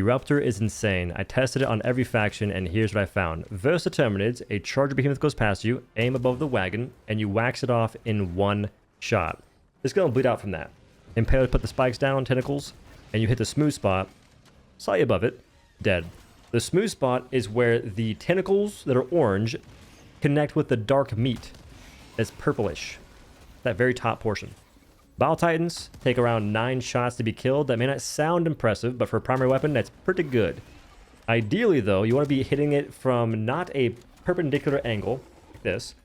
Eruptor is insane. I tested it on every faction, and here's what I found. Versus the Terminids, a charger behemoth goes past you, aim above the wagon, and you wax it off in one shot. It's going to bleed out from that. Impaler put the spikes down, tentacles, and you hit the smooth spot, slightly above it, dead. The smooth spot is where the tentacles that are orange connect with the dark meat that's purplish. That very top portion. Bile Titans take around 9 shots to be killed. That may not sound impressive, but for a primary weapon, that's pretty good. Ideally, though, you want to be hitting it from not a perpendicular angle, like this,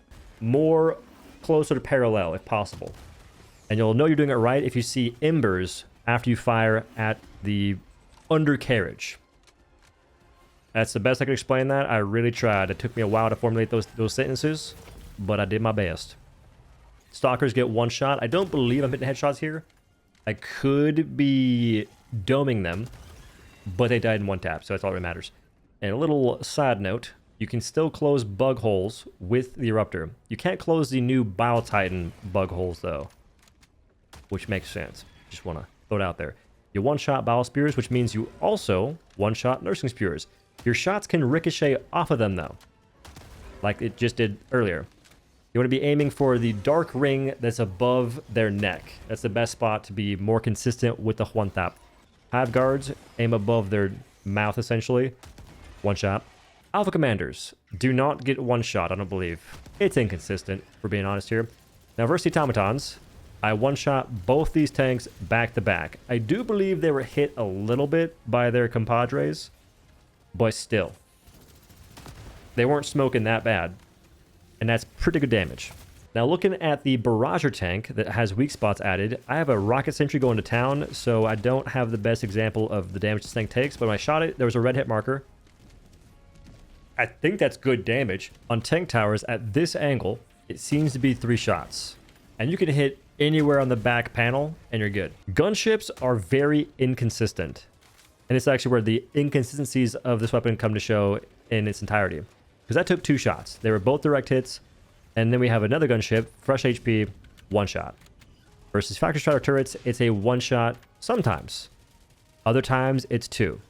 more closer to parallel, if possible. And you'll know you're doing it right if you see embers after you fire at the undercarriage. That's the best I could explain that. I really tried. It took me a while to formulate those sentences, but I did my best. Stalkers get 1 shot. I don't believe I'm hitting headshots here. I could be doming them, but they died in 1 tap, so that's all that matters. And a little side note, you can still close bug holes with the Eruptor. You can't close the new Bile Titan bug holes, though, which makes sense. Just want to throw it out there. You 1-shot Bile Spears, which means you also 1-shot Nursing Spears. Your shots can ricochet off of them, though, like it just did earlier. You want to be aiming for the dark ring that's above their neck. That's the best spot to be more consistent with the 1-tap. Hive Guards aim above their mouth, essentially. 1 shot. Alpha Commanders do not get 1 shot, I don't believe. It's inconsistent, if we're being honest here. Now, versus the Automatons, I 1-shot both these tanks back to back. I do believe they were hit a little bit by their compadres, but still. They weren't smoking that bad. And that's pretty good damage. Now, looking at the Barrager tank that has weak spots added, I have a rocket sentry going to town, so I don't have the best example of the damage this tank takes, but when I shot it, there was a red hit marker. I think that's good damage. On tank towers at this angle, it seems to be 3 shots. And you can hit anywhere on the back panel, and you're good. Gunships are very inconsistent. And it's actually where the inconsistencies of this weapon come to show in its entirety. Because I took 2 shots. They were both direct hits. And then we have another gunship, fresh HP, 1 shot. Versus Factory Strider turrets, it's a 1 shot sometimes. Other times, it's 2.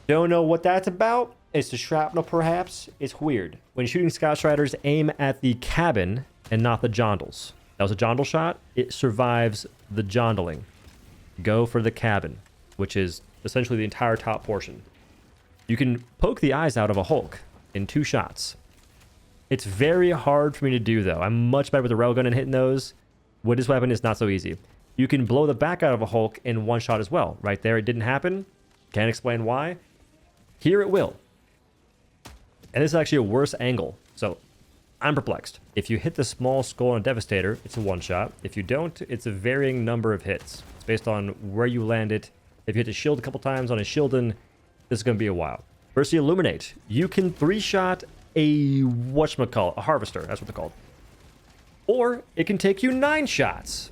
Don't know what that's about. It's the shrapnel, perhaps. It's weird. When shooting Scout Striders, aim at the cabin and not the jondals. That was a jondal shot. It survives the jondling. Go for the cabin, which is essentially the entire top portion. You can poke the eyes out of a Hulk in 2 shots. It's very hard for me to do, though. I'm much better with the railgun and hitting those. With this weapon, it's not so easy. You can blow the back out of a Hulk in 1 shot as well. Right there, it didn't happen. Can't explain why. Here it will. And this is actually a worse angle, so I'm perplexed. If you hit the small skull on a Devastator, it's a 1 shot. If you don't, it's a varying number of hits. It's based on where you land it. If you hit the shield a couple times on a Shieldon, this is going to be a while. Versus the Illuminate, you can 3-shot a whatchamacallit, a Harvester, that's what they're called. Or it can take you 9 shots.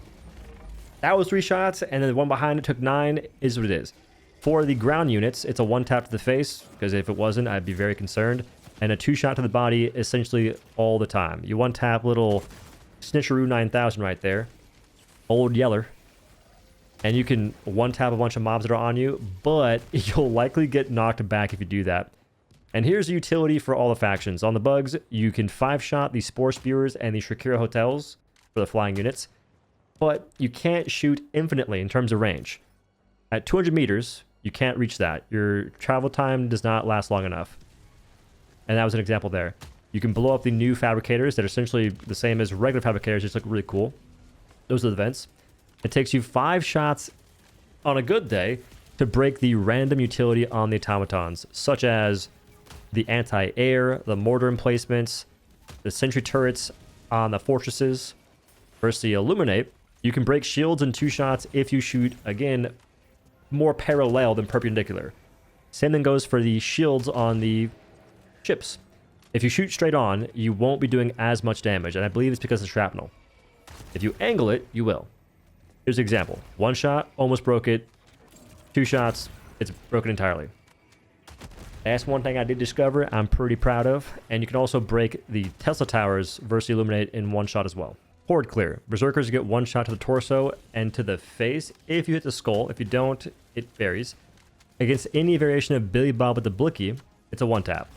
That was 3 shots, and then the one behind it took 9, is what it is. For the ground units, it's a 1-tap to the face, because if it wasn't, I'd be very concerned. And a 2-shot to the body essentially all the time. You 1-tap little Snitcheroo 9000 right there. Old Yeller. And you can 1-tap a bunch of mobs that are on you, but you'll likely get knocked back if you do that. And here's the utility for all the factions. On the bugs, you can 5-shot the Spore Spewers and the Shakira Hotels for the flying units, but you can't shoot infinitely in terms of range. At 200 meters, you can't reach that. Your travel time does not last long enough. And that was an example there. You can blow up the new Fabricators that are essentially the same as regular Fabricators, just look really cool. Those are the vents. It takes you 5 shots on a good day to break the random utility on the Automatons, such as the anti-air, the mortar emplacements, the sentry turrets on the fortresses. Versus the Illuminate, you can break shields in 2 shots if you shoot, again, more parallel than perpendicular. Same thing goes for the shields on the ships. If you shoot straight on, you won't be doing as much damage, and I believe it's because of shrapnel. If you angle it, you will. Here's an example. 1 shot, almost broke it. 2 shots, it's broken entirely. That's one thing I did discover I'm pretty proud of. And you can also break the Tesla Towers versus Illuminate in 1 shot as well. Horde Clear. Berserkers get 1 shot to the torso and to the face if you hit the skull. If you don't, it varies. Against any variation of Billy Bob with the Blicky, it's a 1-tap.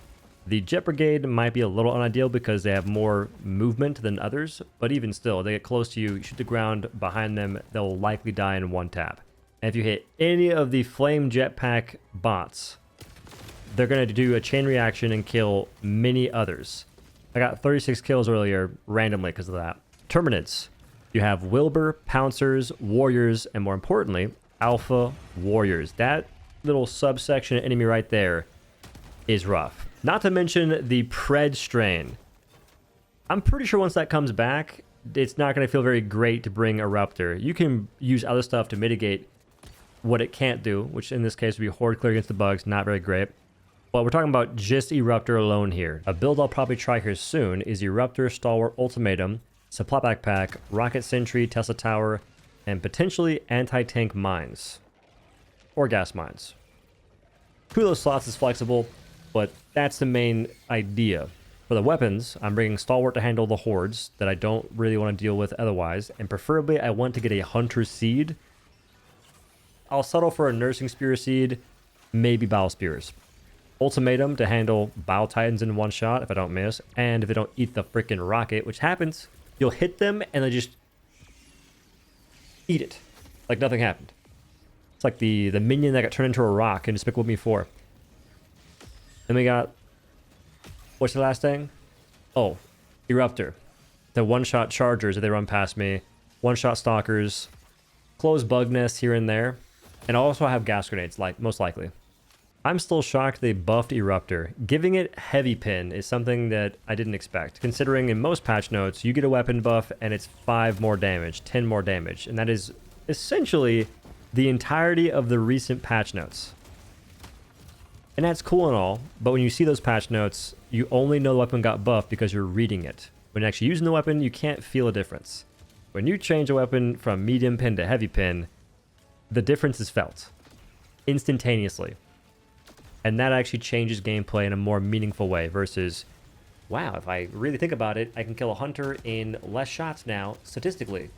The Jet Brigade might be a little unideal because they have more movement than others, but even still, they get close to you, you shoot the ground behind them, they'll likely die in 1-tap. And if you hit any of the Flame Jetpack bots, they're going to do a chain reaction and kill many others. I got 36 kills earlier randomly because of that. Terminids. You have Wilbur, Pouncers, Warriors, and more importantly, Alpha Warriors. That little subsection enemy right there is rough. Not to mention the Pred strain. I'm pretty sure once that comes back, it's not going to feel very great to bring Eruptor. You can use other stuff to mitigate what it can't do, which in this case would be Horde Clear against the bugs, not very great. But we're talking about just Eruptor alone here. A build I'll probably try here soon is Eruptor, Stalwart, Ultimatum, Supply Backpack, Rocket Sentry, Tesla Tower, and potentially anti-tank mines. Or gas mines. 2 of those slots is flexible, but that's the main idea. For the weapons, I'm bringing Stalwart to handle the hordes that I don't really want to deal with otherwise, and preferably I want to get a Hunter Seed. I'll settle for a Nursing Spear Seed, maybe Bile Spears. Ultimatum to handle Bile Titans in 1 shot if I don't miss, and if they don't eat the freaking rocket, which happens, you'll hit them and they just eat it like nothing happened. It's like the minion that got turned into a rock in Despicable Me 4. Then we got, what's the last thing? Oh, Eruptor. The 1-shot chargers if they run past me, 1-shot stalkers, closed bug nests here and there, and also I have gas grenades, like most likely. I'm still shocked they buffed Eruptor. Giving it heavy pin is something that I didn't expect, considering in most patch notes you get a weapon buff and it's 5 more damage, 10 more damage, and that is essentially the entirety of the recent patch notes. And that's cool and all, but when you see those patch notes, you only know the weapon got buffed because you're reading it. When actually using the weapon, you can't feel a difference. When you change a weapon from medium pin to heavy pin, the difference is felt instantaneously. And that actually changes gameplay in a more meaningful way versus, wow, if I really think about it, I can kill a hunter in less shots now, statistically.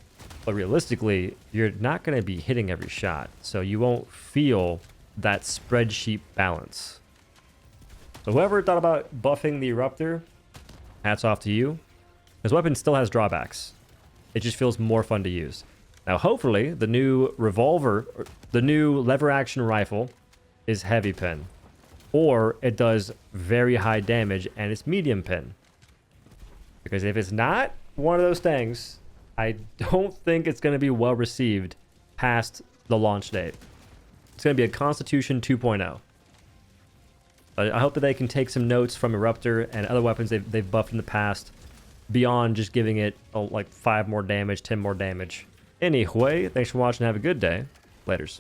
But realistically, you're not going to be hitting every shot, so you won't feel that spreadsheet balance. So whoever thought about buffing the Eruptor, hats off to you. This weapon still has drawbacks. It just feels more fun to use. Now hopefully, the new revolver, the new lever action rifle is heavy pin. Or it does very high damage and it's medium pin. Because if it's not one of those things, I don't think it's going to be well received past the launch date. It's going to be a Constitution 2.0. I hope that they can take some notes from Eruptor and other weapons they've buffed in the past beyond just giving it like 5 more damage, 10 more damage. Anyway, thanks for watching. Have a good day. Laters.